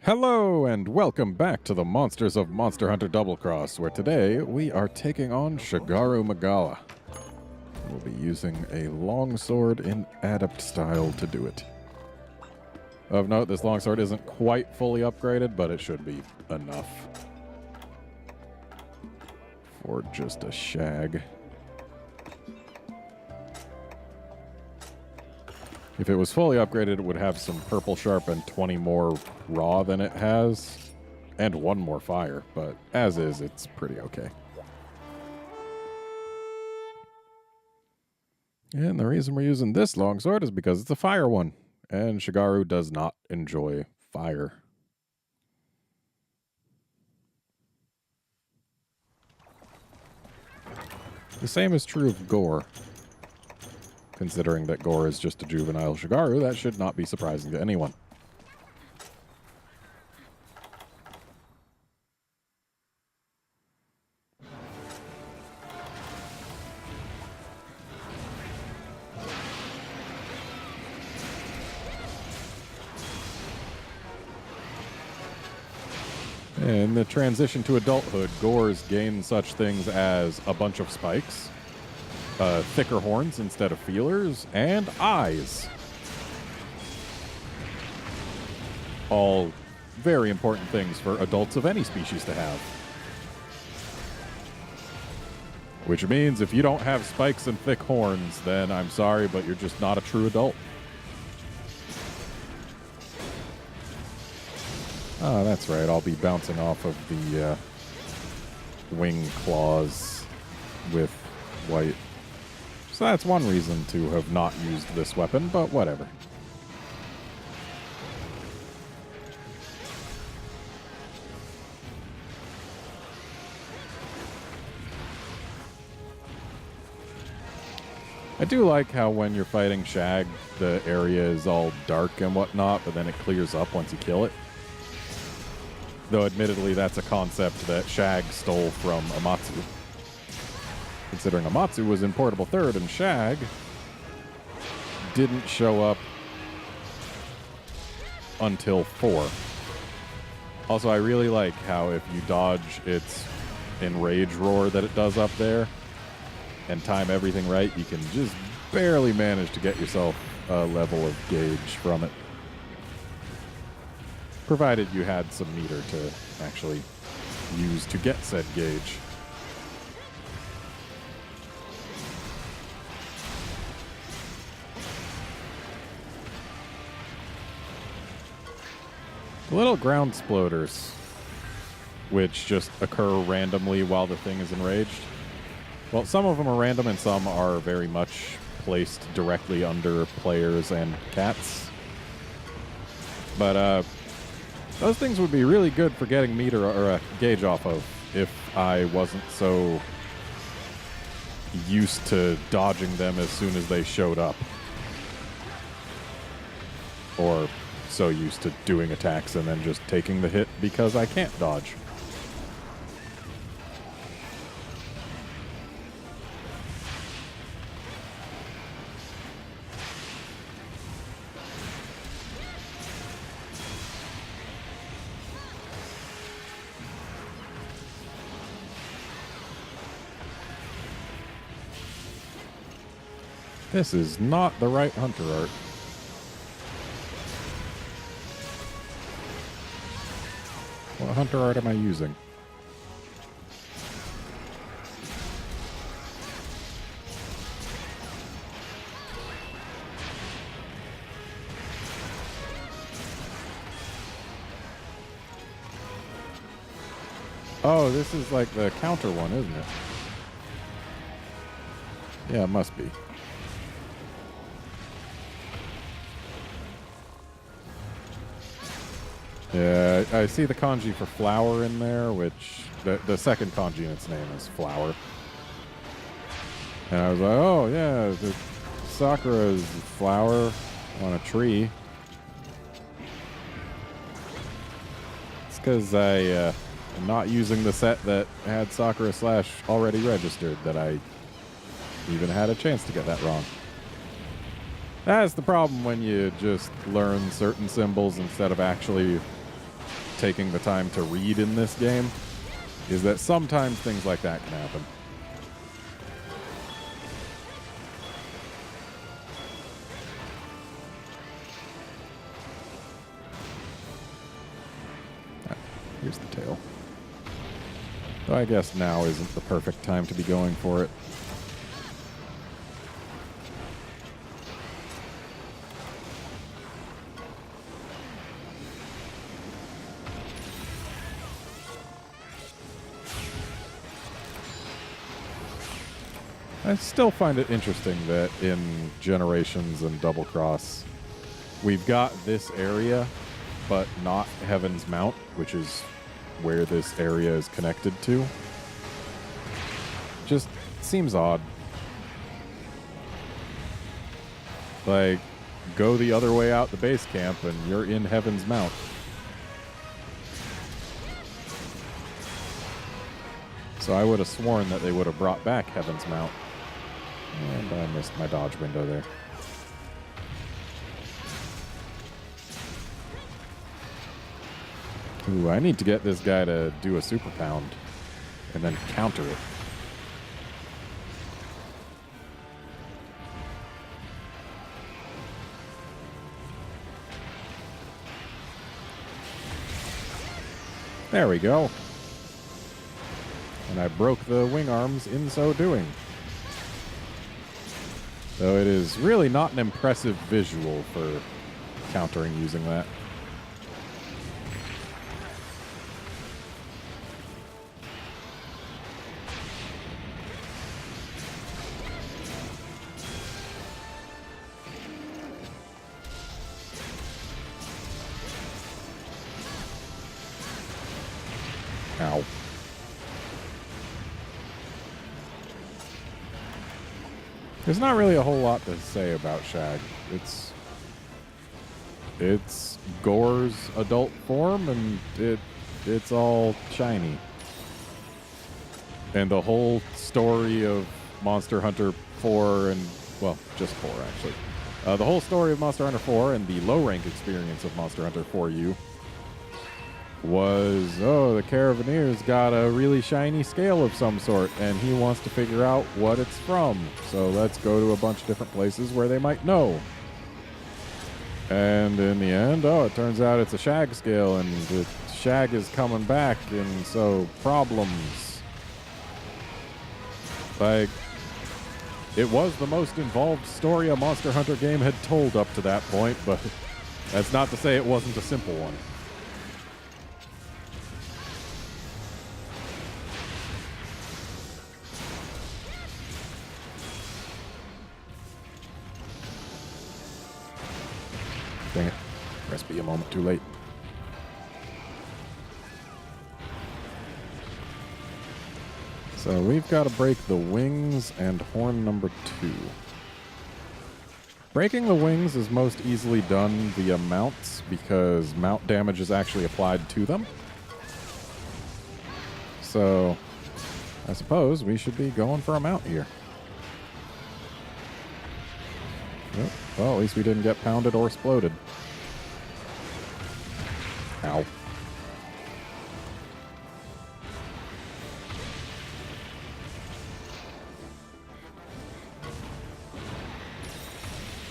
Hello and welcome back to the Monsters of Monster Hunter Double Cross, where today we are taking on Shagaru Magala. We'll be using a longsword in adept style to do it. Of note, this longsword isn't quite fully upgraded, but it should be enough for just a shag. If it was fully upgraded, it would have some purple sharp and 20 more raw than it has, and 1 more fire, but as is, it's pretty okay. And the reason we're using this longsword is because it's a fire one, and Shagaru does not enjoy fire. The same is true of Gore. Considering that Gore is just a juvenile Shagaru, that should not be surprising to anyone. In the transition to adulthood, Gores gain such things as a bunch of spikes, thicker horns instead of feelers, and eyes. All very important things for adults of any species to have. Which means if you don't have spikes and thick horns, then I'm sorry, but you're just not a true adult. Oh, that's right. I'll be bouncing off of the wing claws with white. So that's one reason to have not used this weapon, but whatever. I do like how when you're fighting Shag, the area is all dark and whatnot, but then it clears up once you kill it. Though admittedly, that's a concept that Shag stole from Amatsu. Considering Amatsu was in Portable Third and Shag didn't show up until 4. Also, I really like how if you dodge its enrage roar that it does up there and time everything right, you can just barely manage to get yourself a level of gauge from it. Provided you had some meter to actually use to get said gauge. The little ground sploders, which just occur randomly while the thing is enraged. Well, some of them are random and some are very much placed directly under players and cats. But those things would be really good for getting meter or a gauge off of if I wasn't so used to dodging them as soon as they showed up. Or so used to doing attacks and then just taking the hit because I can't dodge. This is not the right hunter art. What hunter art am I using? Oh, this is like the counter one, isn't it? Yeah, it must be. Yeah, I see the kanji for flower in there, which the second kanji in its name is flower. And I was like, oh yeah, the Sakura's flower on a tree. It's because I am not using the set that had Sakura Slash already registered that I even had a chance to get that wrong. That's the problem when you just learn certain symbols instead of actually taking the time to read in this game, is that sometimes things like that can happen. Here's the tail. So I guess now isn't the perfect time to be going for it. I still find it interesting that in Generations and Double Cross, we've got this area, but not Heaven's Mount, which is where this area is connected to. Just seems odd. Like, go the other way out the base camp and you're in Heaven's Mount. So I would have sworn that they would have brought back Heaven's Mount. And I missed my dodge window there. Ooh, I need to get this guy to do a super pound and then counter it. There we go. And I broke the wing arms in so doing. Though it is really not an impressive visual for countering using that. Ow. There's not really a whole lot to say about Shag. It's Gore's adult form, and it's all shiny. And the whole story of Monster Hunter 4 and, well, just 4 actually. The whole story of Monster Hunter 4 and the low rank experience of Monster Hunter 4U was, the Caravanier's got a really shiny scale of some sort, and he wants to figure out what it's from. So let's go to a bunch of different places where they might know. And in the end, it turns out it's a Shag scale, and the Shag is coming back, and so problems. Like, it was the most involved story a Monster Hunter game had told up to that point, but that's not to say it wasn't a simple one. Dang it. Recipe a moment too late. So we've got to break the wings and horn number 2. Breaking the wings is most easily done via mounts because mount damage is actually applied to them. So I suppose we should be going for a mount here. Yep. Well, at least we didn't get pounded or exploded. Ow.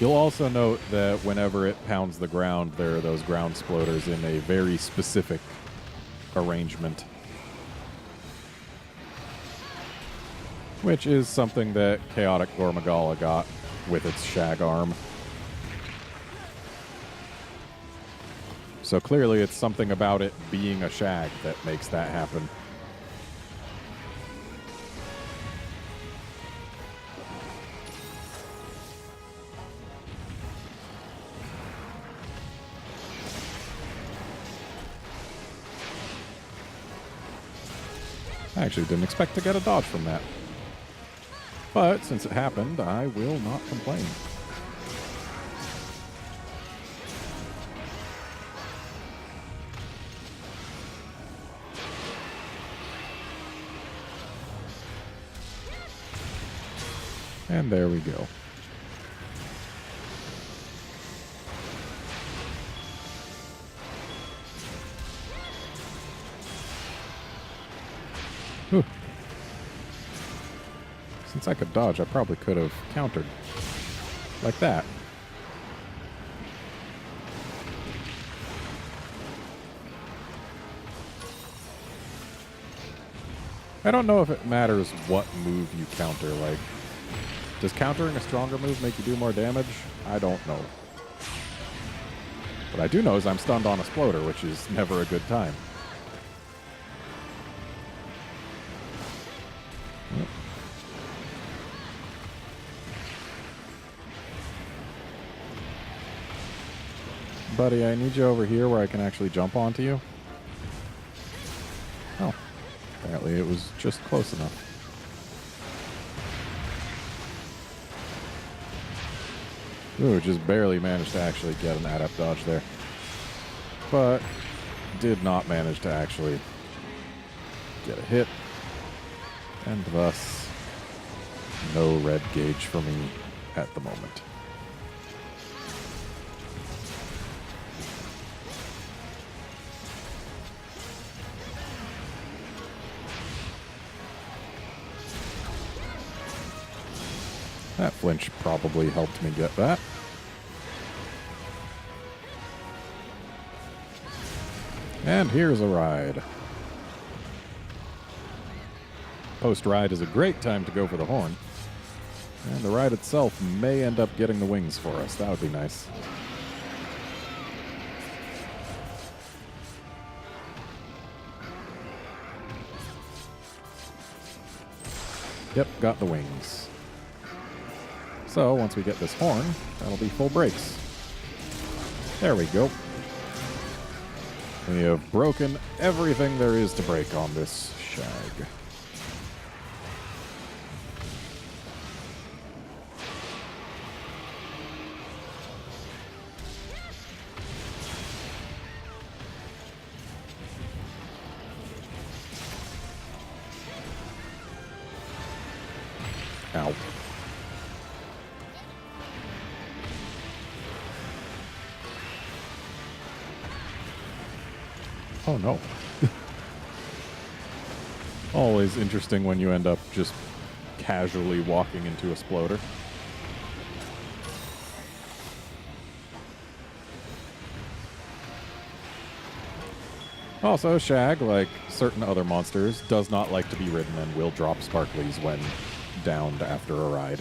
You'll also note that whenever it pounds the ground, there are those ground sploders in a very specific arrangement. Which is something that Chaotic Gore Magala got with its Shag arm. So clearly it's something about it being a Shag that makes that happen. I actually didn't expect to get a dodge from that. But since it happened, I will not complain. And there we go. Whew. Since I could dodge, I probably could have countered. Like that. I don't know if it matters what move you counter. Like, does countering a stronger move make you do more damage? I don't know. What I do know is I'm stunned on a Sploder, which is never a good time. Yep. Buddy, I need you over here where I can actually jump onto you. Oh. Apparently it was just close enough. Ooh, just barely managed to actually get an adept dodge there. But did not manage to actually get a hit. And thus, no red gauge for me at the moment. That flinch probably helped me get that. And here's a ride. Post-ride is a great time to go for the horn. And the ride itself may end up getting the wings for us. That would be nice. Yep, got the wings. So, once we get this horn, that'll be full brakes. There we go. We have broken everything there is to break on this Shag. Ow. Oh no. Always interesting when you end up just casually walking into a Sploder. Also, Shag, like certain other monsters, does not like to be ridden and will drop sparklies when downed after a ride.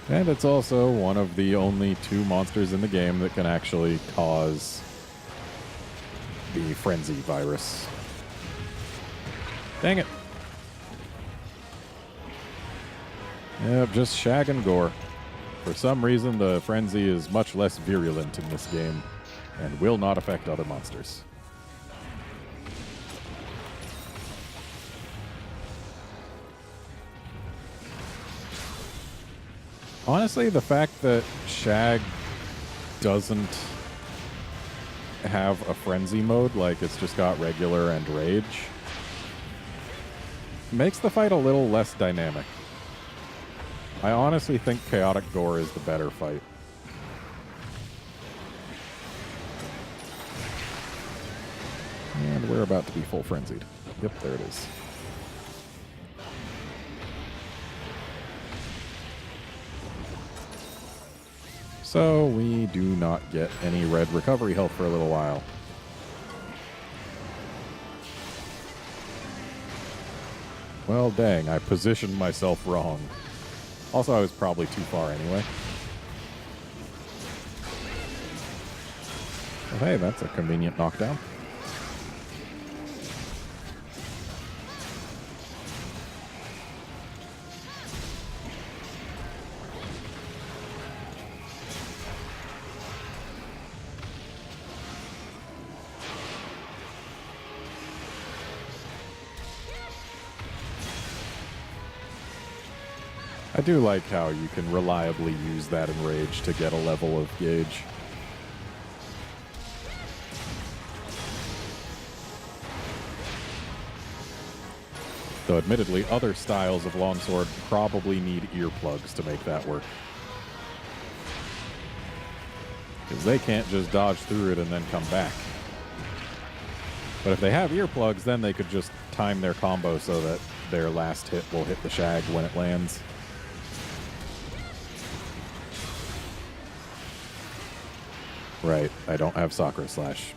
And it's also one of the only 2 monsters in the game that can actually cause the Frenzy virus. Dang it. Yep, just Shag and Gore. For some reason, the Frenzy is much less virulent in this game and will not affect other monsters. Honestly, the fact that Shag doesn't have a frenzy mode, like it's just got regular and rage, makes the fight a little less dynamic. I honestly think Chaotic Gore is the better fight. And we're about to be full frenzied. Yep, there it is. So we do not get any red recovery health for a little while. Well, dang, I positioned myself wrong. Also, I was probably too far anyway. Well, hey, that's a convenient knockdown. I do like how you can reliably use that Enrage to get a level of gauge. Though admittedly, other styles of longsword probably need earplugs to make that work. because they can't just dodge through it and then come back. But if they have earplugs, then they could just time their combo so that their last hit will hit the Shag when it lands. Right, I don't have Sakura Slash.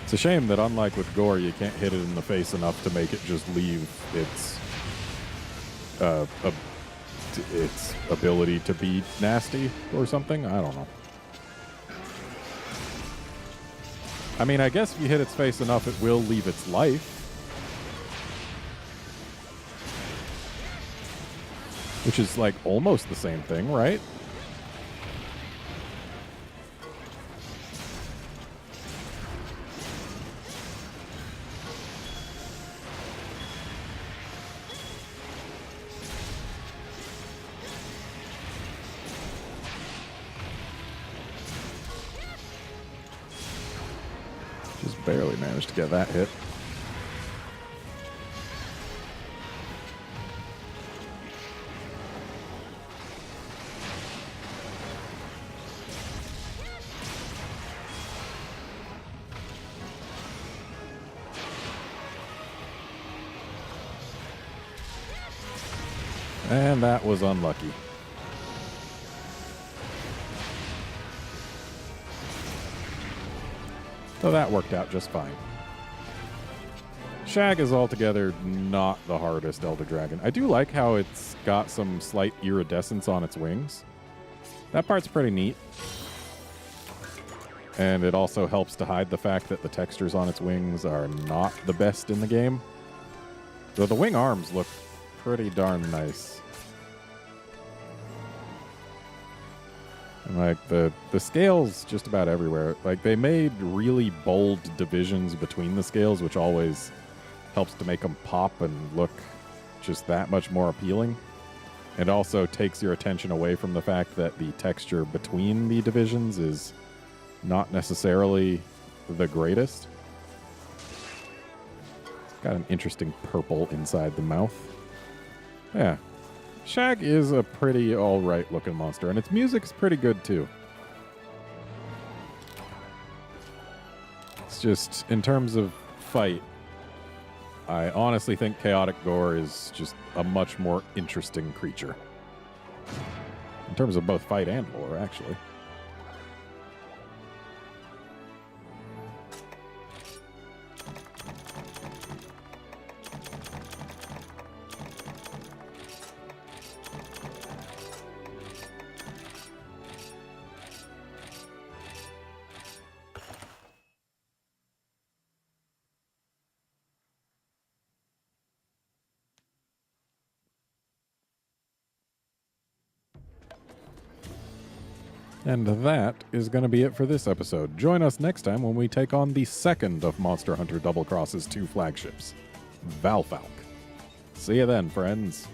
It's a shame that unlike with Gore, you can't hit it in the face enough to make it just leave its ability to be nasty or something. I don't know. I mean, I guess if you hit its face enough, it will leave its life. Which is like almost the same thing, right? Just barely managed to get that hit. And that was unlucky. So that worked out just fine. Shag is altogether not the hardest Elder Dragon. I do like how it's got some slight iridescence on its wings. That part's pretty neat. And it also helps to hide the fact that the textures on its wings are not the best in the game. Though the wing arms look pretty darn nice. And like the scales just about everywhere. Like they made really bold divisions between the scales, which always helps to make them pop and look just that much more appealing. It also takes your attention away from the fact that the texture between the divisions is not necessarily the greatest. It's got an interesting purple inside the mouth. Yeah. Shag is a pretty alright looking monster, and its music's pretty good too. It's just, in terms of fight, I honestly think Chaotic Gore is just a much more interesting creature. In terms of both fight and lore, actually. And that is going to be it for this episode. Join us next time when we take on the second of Monster Hunter Double Cross's 2 flagships, Valfalk. See you then, friends.